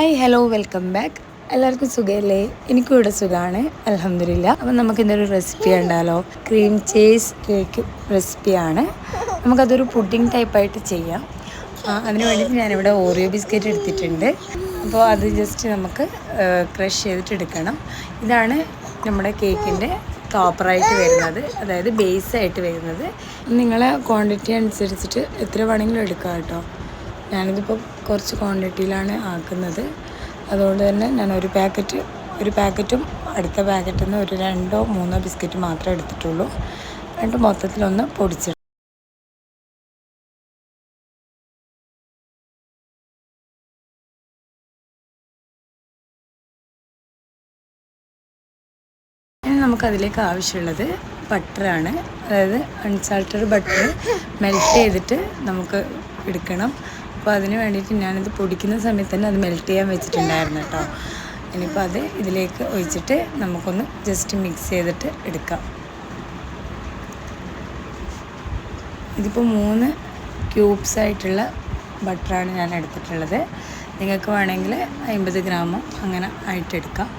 Hi hello welcome back. എല്ലാവർക്കും സുഖമല്ലേ? എനിക്കും ഇവിടെ സുഖമാണ്, അൽഹംദുലില്ലാ. അപ്പം നമുക്ക് ഇന്നൊരു റെസിപ്പി ഉണ്ടല്ലോ, ക്രീം ചീസ് കേക്ക് റെസിപ്പിയാണ്. നമുക്കതൊരു പുഡിംഗ് ടൈപ്പായിട്ട് ചെയ്യാം. അതിന് വേണ്ടിയിട്ട് ഞാനിവിടെ ഓറിയോ ബിസ്ക്കറ്റ് എടുത്തിട്ടുണ്ട്. അപ്പോൾ അത് ജസ്റ്റ് നമുക്ക് ക്രഷ് ചെയ്തിട്ട് എടുക്കണം. ഇതാണ് നമ്മുടെ കേക്കിൻ്റെ ടോപ്പറായിട്ട് വരുന്നത്, അതായത് ബേസായിട്ട് വരുന്നത്. നിങ്ങളെ ക്വാണ്ടിറ്റി അനുസരിച്ചിട്ട് എത്ര വേണമെങ്കിലും എടുക്കാം കേട്ടോ. ഞാനിതിപ്പോൾ കുറച്ച് ക്വാണ്ടിറ്റിയിലാണ് ആക്കുന്നത്. അതുകൊണ്ട് തന്നെ ഞാൻ ഒരു പാക്കറ്റും അടുത്ത പാക്കറ്റിൽ നിന്ന് ഒരു 2-3 ബിസ്ക്കറ്റ് മാത്രമേ എടുത്തിട്ടുള്ളൂ. എന്നിട്ട് മൊത്തത്തിലൊന്ന് പൊടിച്ചിട്ട് ഇനി നമുക്കതിലേക്ക് ആവശ്യമുള്ളത് ബട്ടറാണ്. അതായത് അൺസാൾട്ടഡ് ബട്ടർ മെൽറ്റ് ചെയ്തിട്ട് നമുക്ക് എടുക്കണം. അപ്പോൾ അതിന് വേണ്ടിയിട്ട് ഞാനിത് പൊടിക്കുന്ന സമയത്ത് തന്നെ അത് മെൽറ്റ് ചെയ്യാൻ വെച്ചിട്ടുണ്ടായിരുന്നു കേട്ടോ. ഇനിയിപ്പോൾ അത് ഇതിലേക്ക് ഒഴിച്ചിട്ട് നമുക്കൊന്ന് ജസ്റ്റ് മിക്സ് ചെയ്തിട്ട് എടുക്കാം. ഇതിപ്പോൾ 3 ക്യൂബ്സ് ആയിട്ടുള്ള ബട്ടറാണ് ഞാൻ എടുത്തിട്ടുള്ളത്. നിങ്ങൾക്ക് വേണമെങ്കിൽ 50 ഗ്രാമോ അങ്ങനെ ആയിട്ടെടുക്കാം.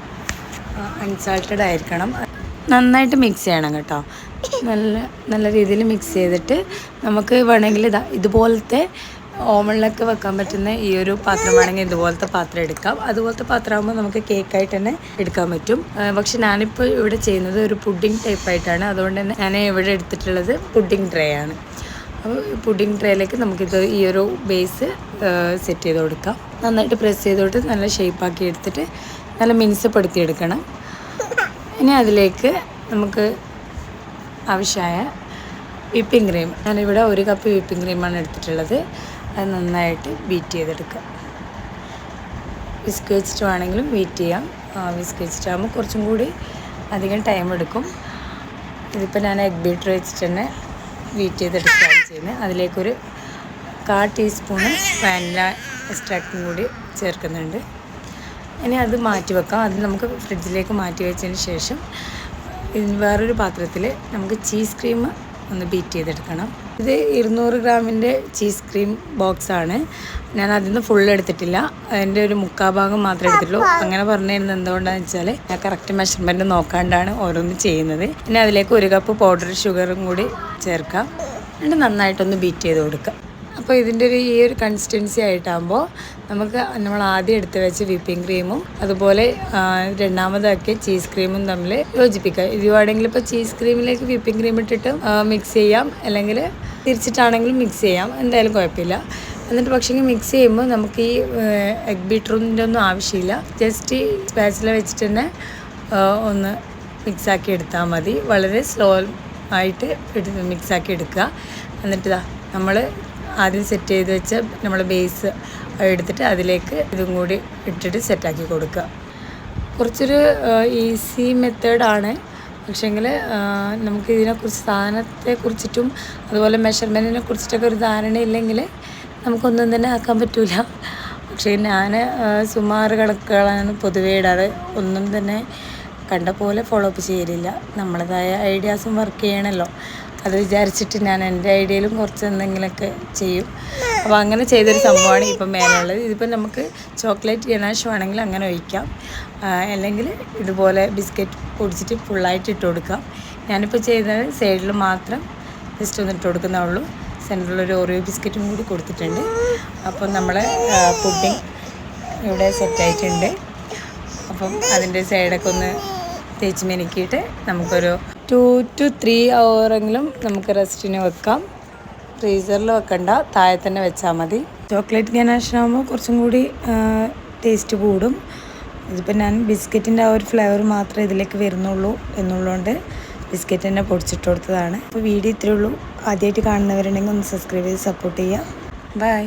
അൺസാൾട്ടഡ് ആയിരിക്കണം. നന്നായിട്ട് മിക്സ് ചെയ്യണം കേട്ടോ. നല്ല രീതിയിൽ മിക്സ് ചെയ്തിട്ട് നമുക്ക് വേണമെങ്കിൽ ഇതുപോലത്തെ ഓവനിലൊക്കെ വെക്കാൻ പറ്റുന്ന ഈ ഒരു പാത്രം വേണമെങ്കിൽ ഇതുപോലത്തെ പാത്രം എടുക്കാം. അതുപോലത്തെ പാത്രമാകുമ്പോൾ നമുക്ക് കേക്കായിട്ട് തന്നെ എടുക്കാൻ പറ്റും. പക്ഷെ ഞാനിപ്പോൾ ഇവിടെ ചെയ്യുന്നത് ഒരു പുഡിംഗ് ടൈപ്പായിട്ടാണ്. അതുകൊണ്ട് തന്നെ ഞാൻ ഇവിടെ എടുത്തിട്ടുള്ളത് പുഡിംഗ് ട്രേ ആണ്. അപ്പോൾ പുഡിംഗ് ട്രേയിലേക്ക് നമുക്കിത് ഈ ഒരു ബേസ് സെറ്റ് ചെയ്ത് കൊടുക്കാം. നന്നായിട്ട് പ്രസ് ചെയ്തോട്ട് നല്ല ഷേപ്പാക്കി എടുത്തിട്ട് നല്ല മിനുസപ്പെടുത്തിയെടുക്കണം. ഇനി അതിലേക്ക് നമുക്ക് ആവശ്യമായ വിപ്പിംഗ് ക്രീം, ഞാനിവിടെ 1 കപ്പ് വിപ്പിംഗ് ക്രീമാണ് എടുത്തിട്ടുള്ളത്. അത് നന്നായിട്ട് ബീറ്റ് ചെയ്തെടുക്കുക. വിസ്ക് വെച്ചിട്ട് വേണമെങ്കിലും ബീറ്റ് ചെയ്യാം. വിസ്ക് വെച്ചിട്ടാകുമ്പോൾ കുറച്ചും കൂടി അധികം ടൈം എടുക്കും. ഇതിപ്പോൾ ഞാൻ എഗ് ബീറ്റർ വെച്ചിട്ട് തന്നെ ബീറ്റ് ചെയ്തെടുക്കുകയാണ് ചെയ്യുന്നത്. അതിലേക്കൊരു 1/4 ടീസ്പൂണ് വാനില എക്സ്ട്രാക്റ്റും കൂടി ചേർക്കുന്നുണ്ട്. ഇനി അത് മാറ്റി വെക്കാം. അത് നമുക്ക് ഫ്രിഡ്ജിലേക്ക് മാറ്റി വെച്ചതിന് ശേഷം വേറൊരു പാത്രത്തിൽ നമുക്ക് ചീസ് ക്രീം ഒന്ന് ബീറ്റ് ചെയ്തെടുക്കണം. ഇത് 200 ഗ്രാമിൻ്റെ ചീസ് ക്രീം ബോക്സാണ്. ഞാൻ അതിൽ നിന്ന് ഫുൾ എടുത്തിട്ടില്ല, അതിൻ്റെ ഒരു 3/4 ഭാഗം മാത്രമേ എടുത്തിട്ടുള്ളൂ. അങ്ങനെ പറഞ്ഞു തരുന്നത് എന്തുകൊണ്ടാണെന്ന് വെച്ചാൽ ഞാൻ കറക്റ്റ് മെഷർമെൻറ്റ് നോക്കാണ്ടാണ് ഓരോന്ന് ചെയ്യുന്നത്. പിന്നെ അതിലേക്ക് 1 കപ്പ് പൗഡർ ഷുഗറും കൂടി ചേർക്കാം. എന്നിട്ട് നന്നായിട്ടൊന്ന് ബീറ്റ് ചെയ്ത് കൊടുക്കാം. അപ്പോൾ ഇതിൻ്റെ ഈ ഒരു കൺസിസ്റ്റൻസി ആയിട്ടാകുമ്പോൾ നമുക്ക് നമ്മൾ ആദ്യം എടുത്ത് വെച്ച വിപ്പിംഗ് ക്രീമും അതുപോലെ രണ്ടാമതാക്കിയ ചീസ് ക്രീമും തമ്മിൽ യോജിപ്പിക്കുക. ഇത് വേണമെങ്കിൽ ഇപ്പോൾ ചീസ് ക്രീമിലേക്ക് വിപ്പിംഗ് ക്രീം ഇട്ടിട്ട് മിക്സ് ചെയ്യാം, അല്ലെങ്കിൽ തിരിച്ചിട്ടാണെങ്കിലും മിക്സ് ചെയ്യാം, എന്തായാലും കുഴപ്പമില്ല. എന്നിട്ട് പക്ഷേ മിക്സ് ചെയ്യുമ്പോൾ നമുക്ക് ഈ എഗ് ബീറ്ററിൻ്റെ ഒന്നും ആവശ്യമില്ല. ജസ്റ്റ് സ്പാച്ചില വെച്ചിട്ട് തന്നെ ഒന്ന് മിക്സാക്കി എടുത്താൽ മതി. വളരെ സ്ലോ ആയിട്ട് മിക്സാക്കി എടുക്കുക. എന്നിട്ട് നമ്മൾ ആദ്യം സെറ്റ് ചെയ്ത് വെച്ച നമ്മൾ ബേസ് എടുത്തിട്ട് അതിലേക്ക് ഇതും കൂടി ഇട്ടിട്ട് സെറ്റാക്കി കൊടുക്കുക. കുറച്ചൊരു ഈസി മെത്തേഡാണ്. പക്ഷേങ്കിൽ നമുക്ക് ഇതിനെക്കുറിച്ച് സാധനത്തെക്കുറിച്ചിട്ടും അതുപോലെ മെഷർമെൻറ്റിനെ കുറിച്ചിട്ടൊക്കെ ഒരു ധാരണയില്ലെങ്കിൽ നമുക്കൊന്നും തന്നെ ആക്കാൻ പറ്റില്ല. പക്ഷേ ഞാൻ സുമാറ് കണക്കുകളാണ് പൊതുവേ ഇടാറ്. ഒന്നും തന്നെ കണ്ട പോലെ ഫോളോ അപ്പ് ചെയ്യലില്ല. നമ്മളതായ ഐഡിയാസും വർക്ക് ചെയ്യണമല്ലോ, അത് വിചാരിച്ചിട്ട് ഞാൻ എൻ്റെ ഐഡിയയിലും കുറച്ച് എന്തെങ്കിലുമൊക്കെ ചെയ്യും. അപ്പോൾ അങ്ങനെ ചെയ്തൊരു സംഭവമാണ് ഇപ്പം മേലുള്ളത്. ഇതിപ്പോൾ നമുക്ക് ചോക്ലേറ്റ് ഗനാഷ് വേണമെങ്കിൽ അങ്ങനെ ഒഴിക്കാം, അല്ലെങ്കിൽ ഇതുപോലെ ബിസ്ക്കറ്റ് പൊടിച്ചിട്ട് ഫുള്ളായിട്ട് ഇട്ട് കൊടുക്കാം. ഞാനിപ്പോൾ ചെയ്യുന്നത് സൈഡിൽ മാത്രം ജസ്റ്റ് ഒന്ന് ഇട്ട് കൊടുക്കുന്നേ. സെൻറ്ററിലൊരു ഓറിയോ ബിസ്ക്കറ്റും കൂടി കൊടുത്തിട്ടുണ്ട്. അപ്പം നമ്മൾ പുഡിംഗ് ഇവിടെ സെറ്റായിട്ടുണ്ട്. അപ്പം അതിൻ്റെ സൈഡൊക്കെ ഒന്ന് തേച്ച് മിനുക്കിയിട്ട് നമുക്കൊരു 2 to 3 hour നമുക്ക് റെസ്റ്റിന് വെക്കാം. ഫ്രീസറിൽ വെക്കണ്ട, താഴെ തന്നെ വെച്ചാൽ മതി. ചോക്ലേറ്റ് ഗനാഷിനാകുമ്പോൾ കുറച്ചും കൂടി ടേസ്റ്റ് കൂടും. ഇതിപ്പോൾ ഞാൻ ബിസ്ക്കറ്റിൻ്റെ ആ ഒരു ഫ്ലേവർ മാത്രമേ ഇതിലേക്ക് വരുന്നുള്ളൂ എന്നുള്ളതുകൊണ്ട് ബിസ്ക്കറ്റ് തന്നെ പൊടിച്ചിട്ട് കൊടുത്തതാണ്. അപ്പോൾ വീഡിയോ ഇത്രയേ ഉള്ളൂ. ആദ്യമായിട്ട് കാണുന്നവരുണ്ടെങ്കിൽ ഒന്ന് സബ്സ്ക്രൈബ് ചെയ്ത് സപ്പോർട്ട് ചെയ്യുക. ബൈ.